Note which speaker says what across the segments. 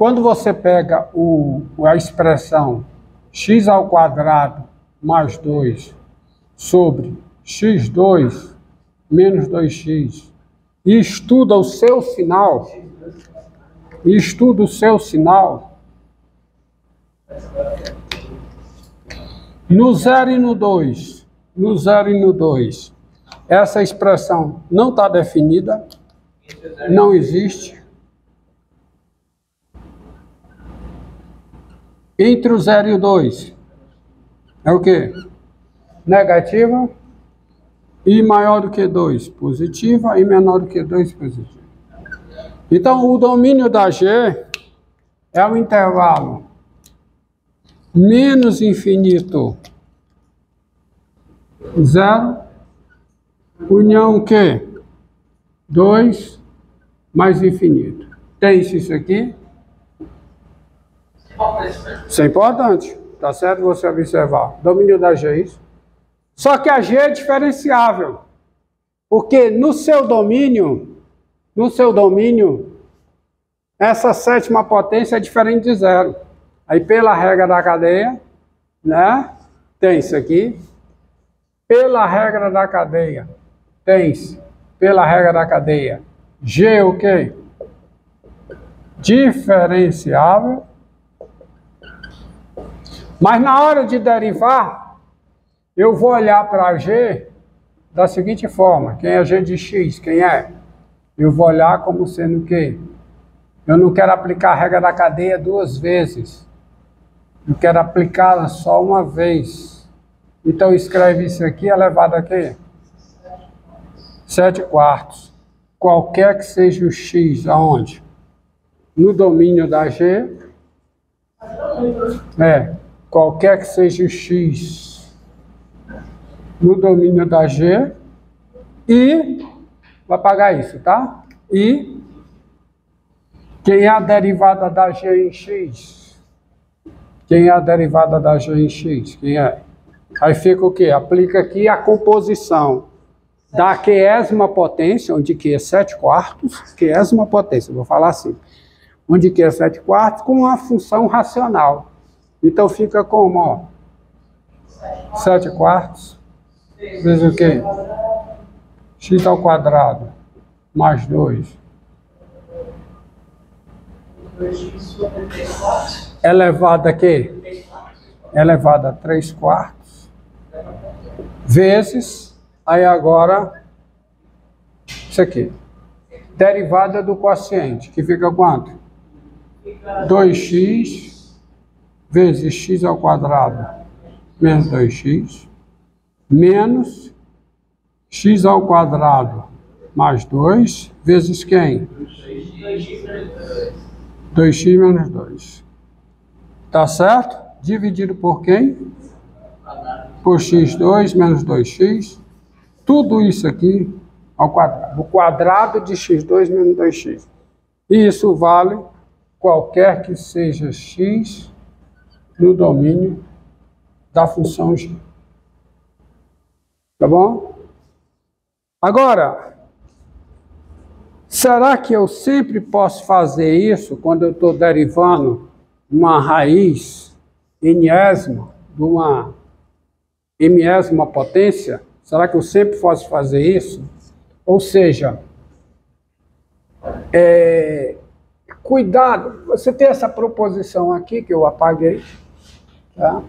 Speaker 1: Quando você pega a expressão x ao quadrado mais 2 sobre x2 menos 2x e estuda o seu sinal, no 0 e no 2, essa expressão não está definida, não existe. Entre o 0 e o 2, é o quê? Negativa e maior do que 2, positiva, e menor do que 2, positiva. Então, o domínio da G é o intervalo menos infinito, 0, união o quê? 2 mais infinito. Tem-se isso aqui? Isso é importante, tá certo? Você observar. Domínio da G é isso. Só que a G é diferenciável. Porque no seu domínio, essa sétima potência é diferente de 0. Aí pela regra da cadeia, né? Tem isso aqui. Pela regra da cadeia, tem-se. Pela regra da cadeia, G o quê? Diferenciável. Mas na hora de derivar, eu vou olhar para G da seguinte forma. Quem é G de x? Quem é? Eu vou olhar como sendo o quê? Eu não quero aplicar a regra da cadeia duas vezes. Eu quero aplicá-la só uma vez. Então escreve isso aqui elevado a quê? 7/4. Qualquer que seja o x, aonde? No domínio da G. Qualquer que seja o x no domínio da G, e vou apagar isso, tá? E quem é a derivada da G em x? Quem é a derivada da G em x? Quem é? Aí fica o quê? Aplica aqui a composição da qésima potência, onde Q é 7/4, qésima potência, vou falar assim, onde Q é 7/4 com uma função racional. Então fica como, ó, 7/4 vezes o quê? X ao quadrado mais 2 elevado a quê? Elevado a 3/4 vezes, aí agora, isso aqui, derivada do quociente, que fica quanto? 2x vezes x ao quadrado menos 2x, menos x ao quadrado mais 2, vezes quem? 2x menos 2. Tá certo? Dividido por quem? Por x2 menos 2x. Tudo isso aqui ao quadrado. O quadrado de x2 menos 2x. E isso vale qualquer que seja x no domínio da função g. Tá bom? Agora, será que eu sempre posso fazer isso quando eu estou derivando uma raiz enésima de uma mésima potência? Será que eu sempre posso fazer isso? Ou seja, cuidado, você tem essa proposição aqui que eu apaguei, tá?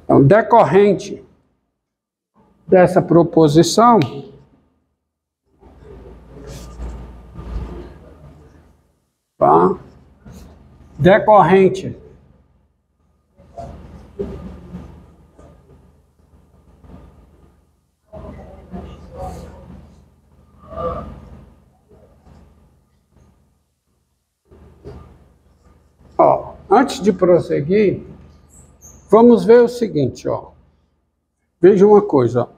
Speaker 1: Então, decorrente dessa proposição, tá? Decorrente antes de prosseguir, vamos ver o seguinte, ó. Veja uma coisa.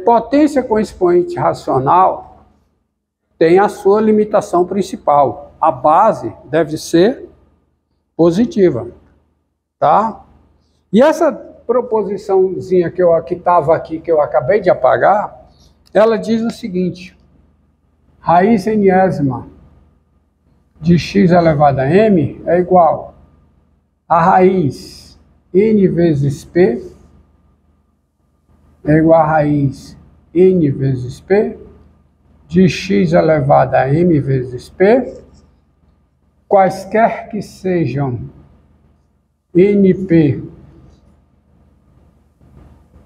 Speaker 1: Potência com expoente racional tem a sua limitação principal. A base deve ser positiva, tá? E essa proposiçãozinha que estava aqui, que eu acabei de apagar, ela diz o seguinte: raiz enésima de x elevado a m é igual a raiz n vezes p é igual a raiz n vezes p de x elevado a m vezes p, quaisquer que sejam np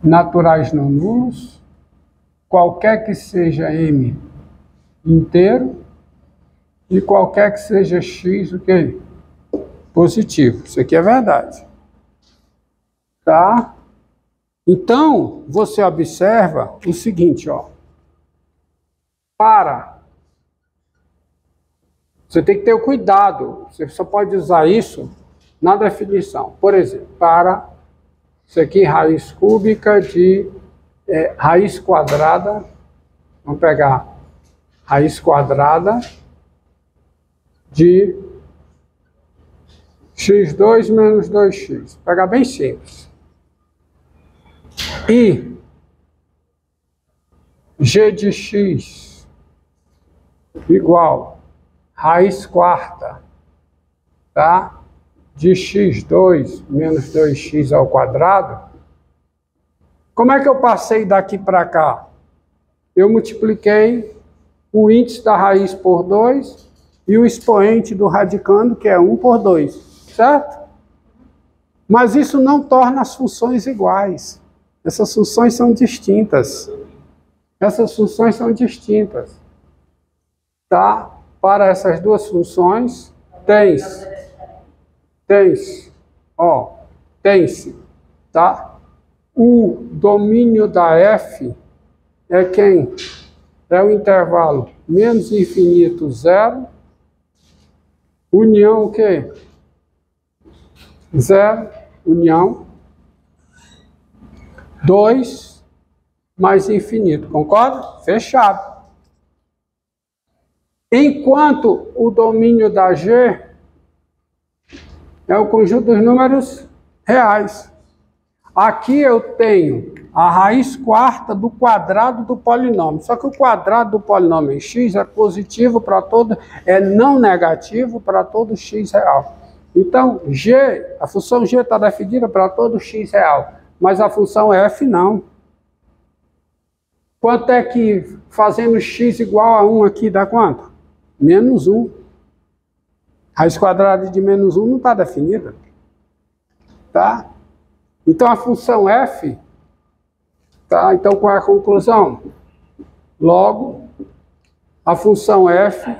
Speaker 1: naturais não nulos, qualquer que seja m inteiro e qualquer que seja x o quê? Positivo. Isso aqui é verdade. Tá? Então, você observa o seguinte, ó. Você tem que ter o cuidado. Você só pode usar isso na definição. Por exemplo, isso aqui, raiz cúbica de raiz quadrada. Vamos pegar raiz quadrada de x2 menos 2x. Vou pegar bem simples. E g de x igual raiz quarta, tá? De x2 menos 2x ao quadrado. Como é que eu passei daqui para cá? Eu multipliquei o índice da raiz por 2 e o expoente do radicando, que é 1 por 2, certo? Mas isso não torna as funções iguais. Essas funções são distintas. Essas funções são distintas. Tá? Para essas duas funções, tem-se, tá? O domínio da f é quem? É o intervalo menos infinito 0, união o quê? 0, união 2 mais infinito, concorda? Fechado. Enquanto o domínio da G é o conjunto dos números reais. Aqui eu tenho a raiz quarta do quadrado do polinômio. Só que o quadrado do polinômio em x é positivo para todo, é não negativo para todo x real. Então, a função g está definida para todo x real, mas a função f não. Quanto é que fazendo x igual a 1 aqui dá quanto? Menos 1. Raiz quadrada de menos 1 não está definida. Tá? Então a função f, tá? Então qual é a conclusão? Logo, a função f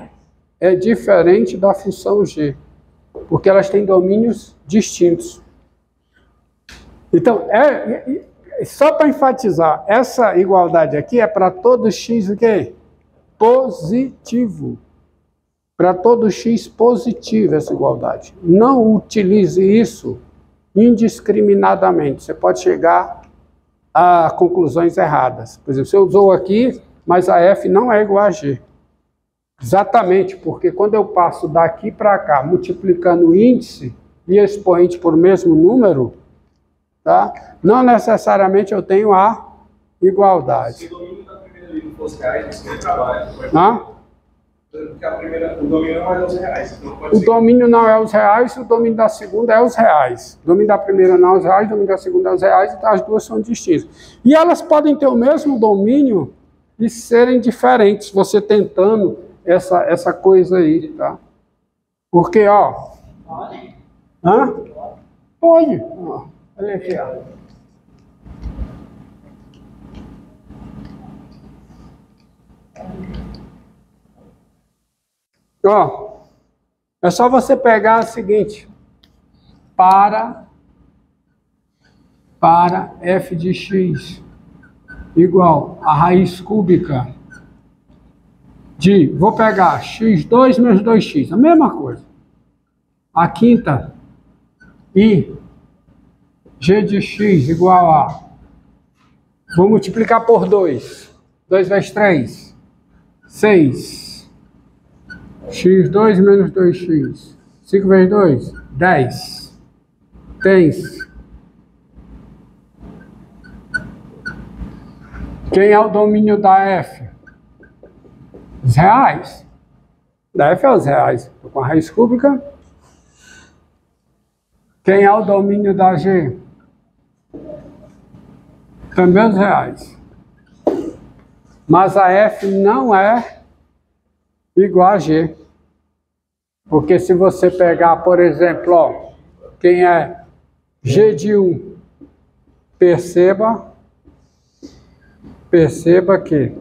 Speaker 1: é diferente da função g, porque elas têm domínios distintos. Então, só para enfatizar, essa igualdade aqui é para todo x o quê? Positivo. Para todo x positivo essa igualdade. Não utilize isso indiscriminadamente. Você pode chegar a conclusões erradas. Por exemplo, você usou aqui, mas a f não é igual a g. Exatamente, porque quando eu passo daqui para cá, multiplicando o índice e expoente por mesmo número, tá? Não necessariamente eu tenho a igualdade.
Speaker 2: Se o domínio da primeira linha não fosse reais, você trabalha. Porque o domínio não é os reais. Então pode
Speaker 1: o domínio não é os reais, o domínio da segunda é os reais. O domínio da primeira não é os reais, o domínio da segunda é os reais, então as duas são distintas. E elas podem ter o mesmo domínio e serem diferentes, você tentando essa coisa aí, tá? Porque, ó... Pode. Ó, olha aqui, ó. Ó, é só você pegar o seguinte, para f de x igual a raiz cúbica de, vou pegar x2 menos 2x, a mesma coisa. A quinta e g de x igual a, vou multiplicar por 2, 2 vezes 3, 6. x2 menos 2x. 5 vezes 2, 10. Tem-se. Quem é o domínio da f? Os reais. Da F é os reais. Estou com a raiz cúbica. Quem é o domínio da G? Também os reais. Mas a F não é igual a G. Porque se você pegar, por exemplo, ó, quem é G de 1, perceba que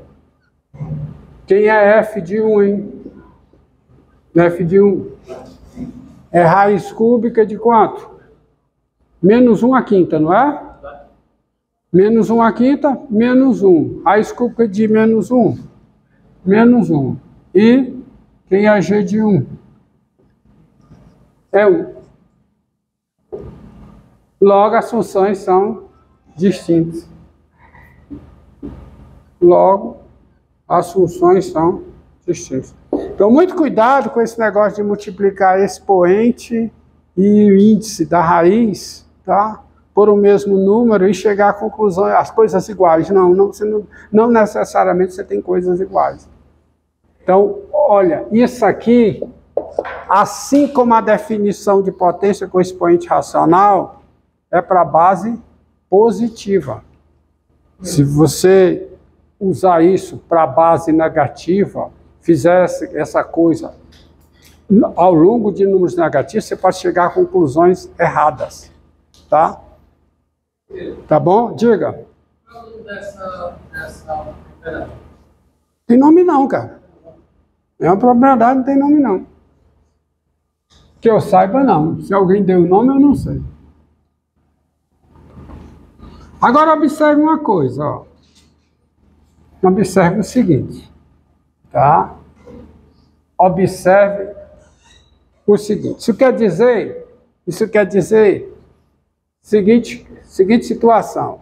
Speaker 1: quem é F de 1, hein? F de 1 é raiz cúbica de quanto? Menos 1 à quinta, não é? Menos 1 à quinta, menos 1. Raiz cúbica de menos 1, menos 1. E quem é G de 1? É 1. Logo, as funções são distintas. Logo, as funções são distintas. Então, muito cuidado com esse negócio de multiplicar expoente e o índice da raiz, tá? Por um mesmo número e chegar à conclusão, as coisas iguais. Não necessariamente você tem coisas iguais. Então, olha, isso aqui, assim como a definição de potência com expoente racional, é para base positiva. Se você usar isso para base negativa, fizer essa coisa ao longo de números negativos, você pode chegar a conclusões erradas, tá? Tá bom? Diga. Tem nome não, cara. É uma propriedade, não tem nome não. Que eu saiba não. Se alguém deu o nome, eu não sei. Agora observe uma coisa, ó. Observe o seguinte, tá? Observe o seguinte. Isso quer dizer seguinte situação.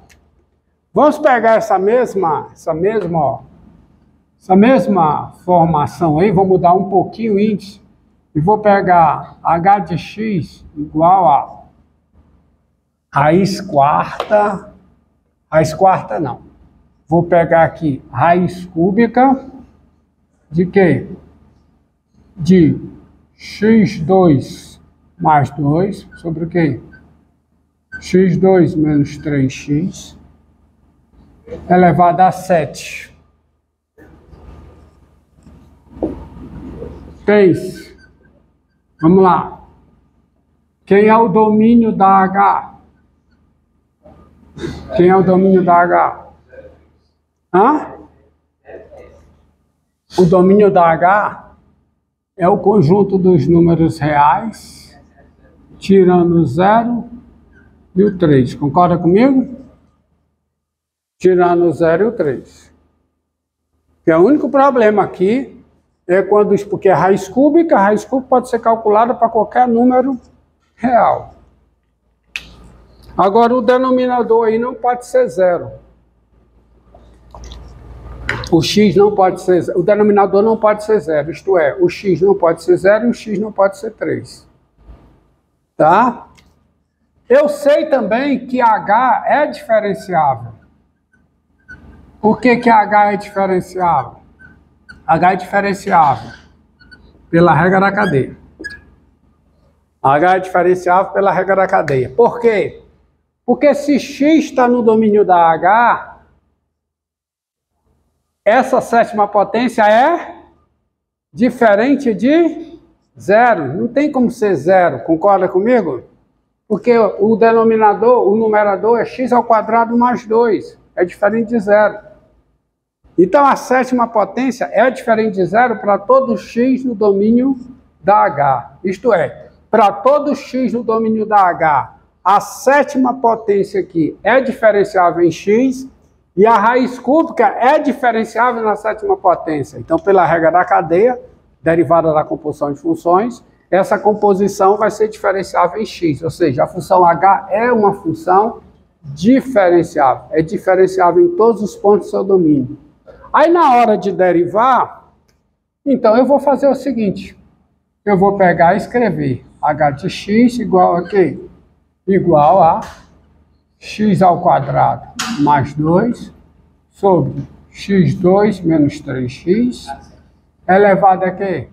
Speaker 1: Vamos pegar essa mesma formação aí, vou mudar um pouquinho o índice e vou pegar h de x igual a raiz quarta não. Vou pegar aqui raiz cúbica de quê? De x2 mais 2 sobre o quê? x2 menos 3x elevado a 7. 3. Vamos lá. Quem é o domínio da H? Quem é o domínio da H? Hã? O domínio da H é o conjunto dos números reais, tirando o 0 e o 3. Concorda comigo? Tirando o 0 e o 3. Que o único problema aqui é porque a raiz cúbica pode ser calculada para qualquer número real. Agora, o denominador aí não pode ser 0. O x não pode ser 0. O denominador não pode ser 0. Isto é, o x não pode ser 0 e o x não pode ser 3. Tá? Eu sei também que h é diferenciável. Por que h é diferenciável? H é diferenciável pela regra da cadeia. H é diferenciável pela regra da cadeia. Por quê? Porque se x está no domínio da H, essa sétima potência é diferente de 0. Não tem como ser 0. Concorda comigo? Porque o denominador, o numerador é x ao quadrado mais 2. É diferente de 0. Então, a sétima potência é diferente de 0 para todo x no domínio da H. Isto é, para todo x no domínio da H, a sétima potência aqui é diferenciável em x e a raiz cúbica é diferenciável na sétima potência. Então, pela regra da cadeia, derivada da composição de funções, essa composição vai ser diferenciável em x. Ou seja, a função h é uma função diferenciável. É diferenciável em todos os pontos do seu domínio. Aí, na hora de derivar, então eu vou fazer o seguinte. Eu vou pegar e escrever h de x igual a quê? Igual a x ao quadrado mais 2 sobre x2 menos 3x elevado a quê?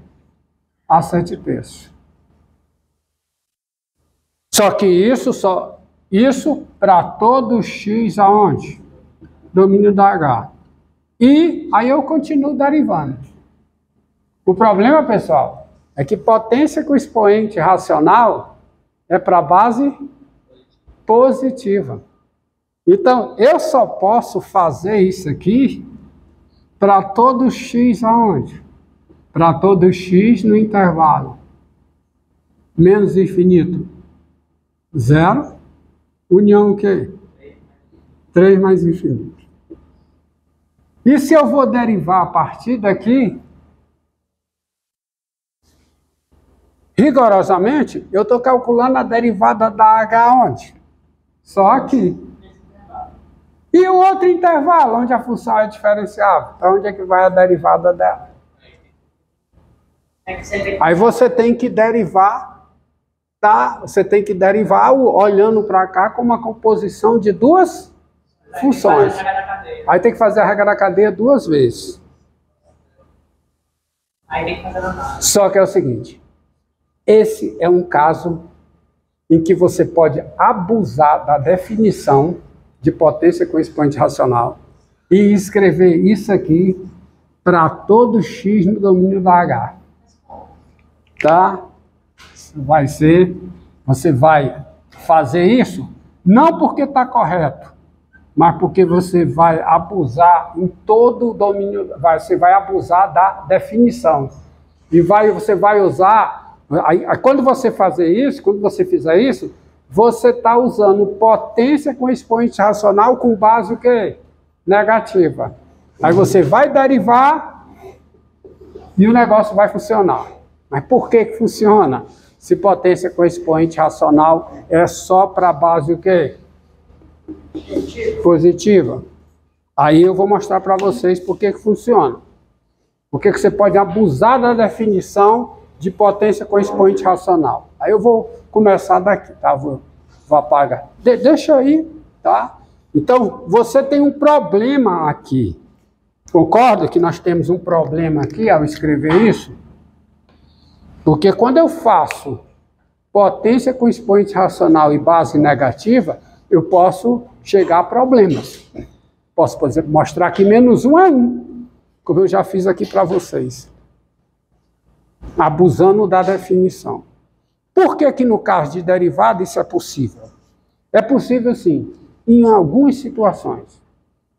Speaker 1: A 7/3. Só que isso para todo x aonde? Domínio da H. E aí eu continuo derivando. O problema, pessoal, é que potência com expoente racional é para base positiva. Então, eu só posso fazer isso aqui para todo x aonde? Para todo x no intervalo. Menos infinito, 0. União o quê? 3 mais infinito. E se eu vou derivar a partir daqui, rigorosamente, eu estou calculando a derivada da H onde? Só aqui. E o outro intervalo, onde a função é diferenciável? Para onde é que vai a derivada dela? Aí você tem que derivar, tá? Você tem que derivar olhando para cá com uma composição de duas funções. Aí tem que fazer a regra da cadeia 2 vezes.
Speaker 3: Aí tem que fazer a
Speaker 1: Só que é o seguinte, esse é um caso em que você pode abusar da definição de potência com expoente racional e escrever isso aqui para todo x no domínio da H. Tá? Você vai fazer isso não porque está correto, mas porque você vai abusar em todo o domínio, você vai abusar da definição. E você vai usar, quando você fizer isso, você está usando potência com expoente racional com base o quê? Negativa. Aí você vai derivar e o negócio vai funcionar. Mas por que funciona? Se potência com expoente racional é só para base o quê? Positiva. Aí eu vou mostrar para vocês por que funciona. Por que você pode abusar da definição de potência com expoente racional. Aí eu vou começar daqui, tá? Vou apagar. Deixa aí, tá? Então, você tem um problema aqui. Concorda que nós temos um problema aqui ao escrever isso? Porque quando eu faço potência com expoente racional e base negativa, eu posso chegar a problemas. Posso, por exemplo, mostrar aqui -1 é 1, como eu já fiz aqui para vocês. Abusando da definição. Por que que no caso de derivada isso é possível? É possível sim, em algumas situações.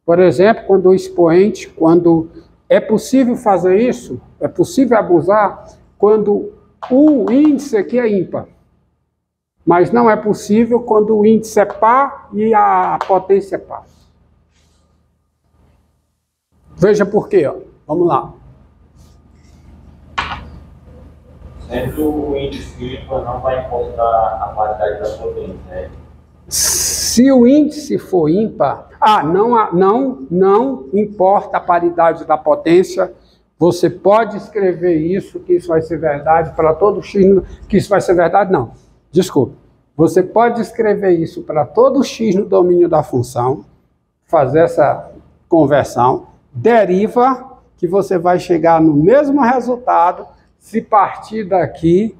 Speaker 1: Por exemplo, quando é possível fazer isso, é possível abusar quando o índice aqui é ímpar. Mas não é possível quando o índice é par e a potência é par. Veja por quê, ó. Vamos lá.
Speaker 4: Sempre o índice ímpar não vai importar a paridade da potência, né?
Speaker 1: Se o índice for ímpar, não importa a paridade da potência, você pode escrever isso, que isso vai ser verdade para todo x, que isso vai ser verdade, não. Desculpe. Você pode escrever isso para todo x no domínio da função, fazer essa conversão, deriva, que você vai chegar no mesmo resultado se partir daqui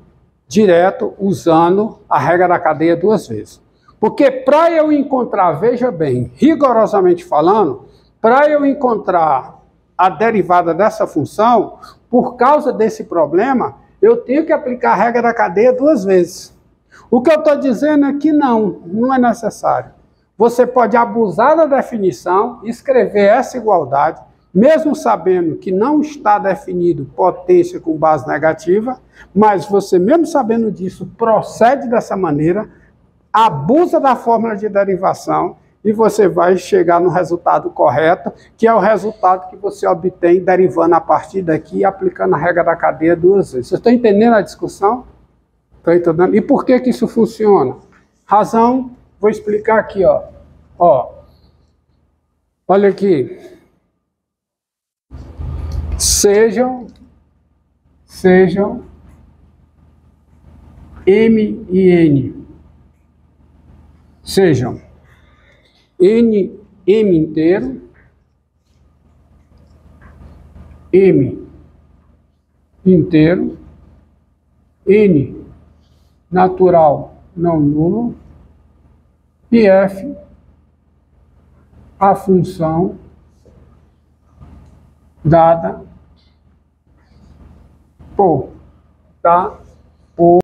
Speaker 1: direto usando a regra da cadeia 2 vezes. Porque para eu encontrar, veja bem, rigorosamente falando, para eu encontrar a derivada dessa função, por causa desse problema, eu tenho que aplicar a regra da cadeia 2 vezes. O que eu estou dizendo é que não é necessário. Você pode abusar da definição, escrever essa igualdade, mesmo sabendo que não está definido potência com base negativa, mas você, mesmo sabendo disso, procede dessa maneira, abusa da fórmula de derivação e você vai chegar no resultado correto, que é o resultado que você obtém derivando a partir daqui e aplicando a regra da cadeia 2 vezes. Você está entendendo a discussão? Está entendendo? E por que isso funciona? Razão, vou explicar aqui, ó. Olha aqui. Sejam M e N. Sejam M inteiro, M inteiro, N natural não nulo, e F a função dada por, tá?